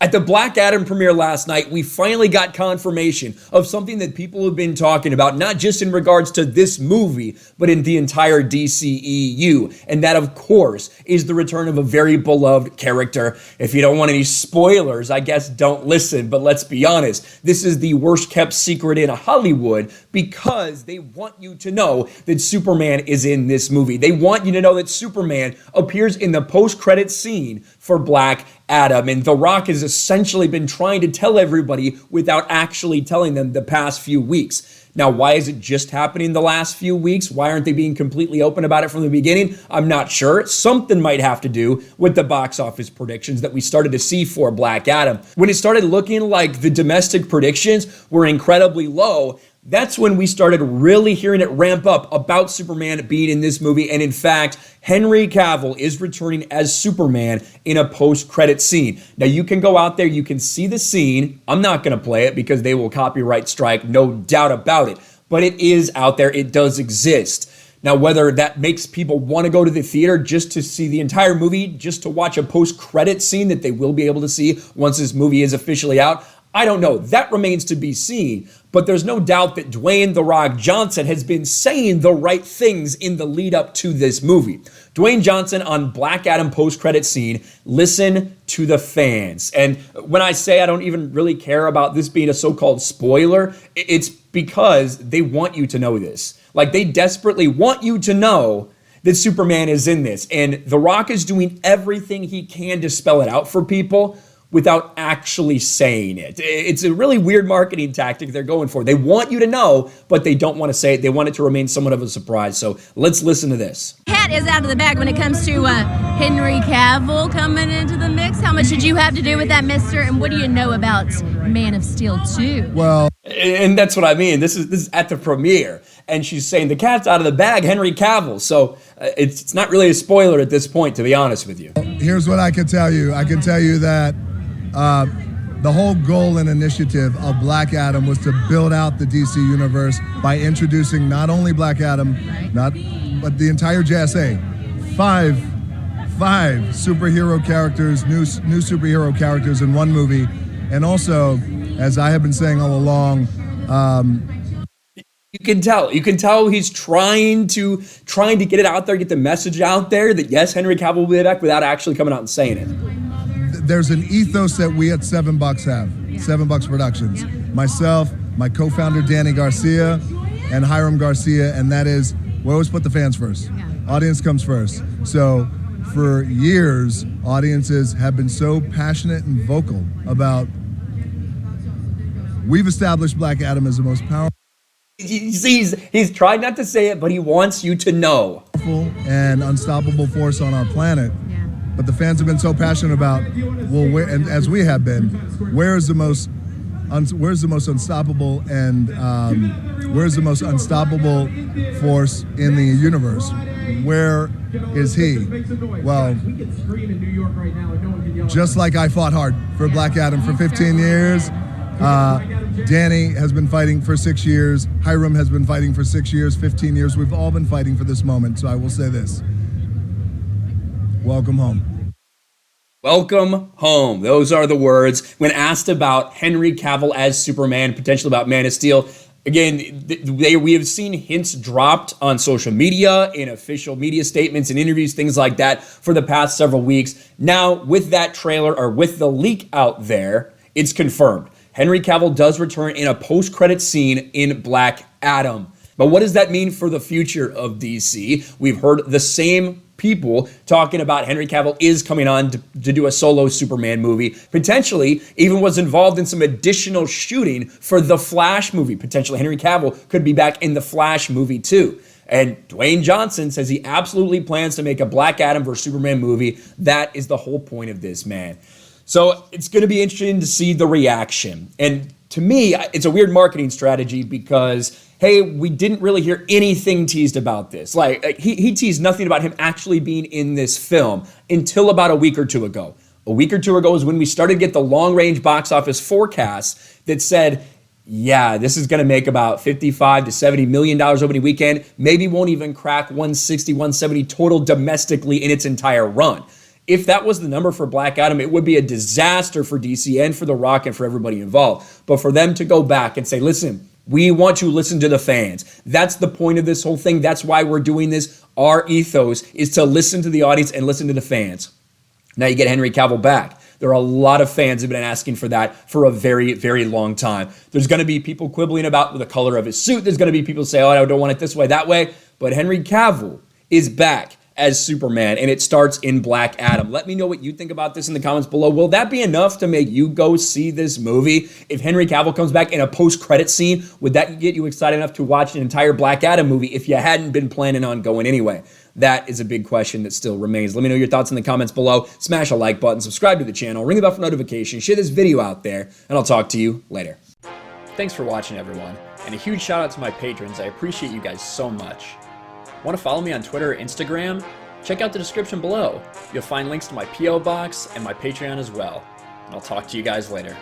At the Black Adam premiere last night, we finally got confirmation of something that people have been talking about, not just in regards to this movie, but in the entire DCEU. And that, of course, is the return of a very beloved character. If you don't want any spoilers, I guess don't listen, but let's be honest, this is the worst kept secret in Hollywood because they want you to know that Superman is in this movie. They want you to know that Superman appears in the post-credits scene for Black Adam, and The Rock has essentially been trying to tell everybody without actually telling them the past few weeks. Now, why is it just happening the last few weeks? Why aren't they being completely open about it from the beginning? I'm not sure. Something might have to do with the box office predictions that we started to see for Black Adam. When it started looking like the domestic predictions were incredibly low, that's when we started really hearing it ramp up about Superman being in this movie. And in fact, Henry Cavill is returning as Superman in a post-credit scene. Now, you can go out there, you can see the scene. I'm not going to play it because they will copyright strike, no doubt about it. But it is out there. It does exist. Now, whether that makes people want to go to the theater just to see the entire movie, just to watch a post-credit scene that they will be able to see once this movie is officially out, I don't know. That remains to be seen. But there's no doubt that Dwayne "The Rock" Johnson has been saying the right things in the lead up to this movie. Dwayne Johnson on Black Adam post-credit scene, listen to the fans. And when I say I don't even really care about this being a so-called spoiler, it's because they want you to know this. Like, they desperately want you to know that Superman is in this. And The Rock is doing everything he can to spell it out for people without actually saying it. It's a really weird marketing tactic they're going for. They want you to know, but they don't want to say it. They want it to remain somewhat of a surprise. So let's listen to this. Cat is out of the bag when it comes to Henry Cavill coming into the mix. How much did you have to do with that, mister? And what do you know about Man of Steel 2? Well, and that's what I mean. This is at the premiere. And she's saying the cat's out of the bag, Henry Cavill. So it's not really a spoiler at this point, to be honest with you. here's what I can tell you. I can tell you that the whole goal and initiative of Black Adam was to build out the DC universe by introducing not only Black Adam, but the entire JSA. Five superhero characters, new superhero characters in one movie, and also, as I have been saying all along, you can tell he's trying to get it out there, get the message out there that yes, Henry Cavill will be back without actually coming out and saying it. There's an ethos that we at $7 have, $7 Productions. Myself, my co-founder Danny Garcia, and Hiram Garcia, and that is, we always put the fans first. Audience comes first. So for years, audiences have been so passionate and vocal about, we've established Black Adam as the most powerful. He's tried not to say it, but he wants you to know. And unstoppable force on our planet. But the fans have been so passionate about, well, and as we have been, where's the most unstoppable and where's the most unstoppable force in the universe? Where is he? Well, just like I fought hard for Black Adam for 15 years, Danny has been fighting for 6 years, Hiram has been fighting for 6 years, 15 years. We've all been fighting for this moment. So I will say this. Welcome home. Welcome home. Those are the words when asked about Henry Cavill as Superman, potentially about Man of Steel. Again, we have seen hints dropped on social media, in official media statements and interviews, things like that for the past several weeks. Now, with that trailer or with the leak out there, it's confirmed. Henry Cavill does return in a post-credit scene in Black Adam. But what does that mean for the future of DC? We've heard the same people talking about Henry Cavill is coming on to do a solo Superman movie, potentially even was involved in some additional shooting for the Flash movie. Potentially Henry Cavill could be back in the Flash movie too. And Dwayne Johnson says he absolutely plans to make a Black Adam versus Superman movie. That is the whole point of this, man. So it's going to be interesting to see the reaction. And to me, it's a weird marketing strategy because, hey, we didn't really hear anything teased about this. Like he teased nothing about him actually being in this film until about a week or two ago. A week or two ago is when we started to get the long-range box office forecast that said, yeah, this is going to make about $55 to $70 million opening weekend. Maybe won't even crack 160, 170 total domestically in its entire run. if that was the number for Black Adam, it would be a disaster for DC and for The Rock and for everybody involved. But for them to go back and say, listen, we want to listen to the fans. That's the point of this whole thing. That's why we're doing this. Our ethos is to listen to the audience and listen to the fans. Now you get Henry Cavill back. There are a lot of fans who have been asking for that for a very, very long time. There's going to be people quibbling about the color of his suit. There's going to be people say, oh, I don't want it this way, that way. But Henry Cavill is back as Superman, and it starts in Black Adam. Let me know what you think about this in the comments below. Will that be enough to make you go see this movie? If Henry Cavill comes back in a post-credit scene, would that get you excited enough to watch an entire Black Adam movie if you hadn't been planning on going anyway? That is a big question that still remains. Let me know your thoughts in the comments below. Smash a like button, subscribe to the channel, ring the bell for notifications, share this video out there, and I'll talk to you later. Thanks for watching, everyone, and a huge shout out to my patrons. I appreciate you guys so much. Want to follow me on Twitter or Instagram? Check out the description below. You'll find links to my P.O. box and my Patreon as well. And I'll talk to you guys later.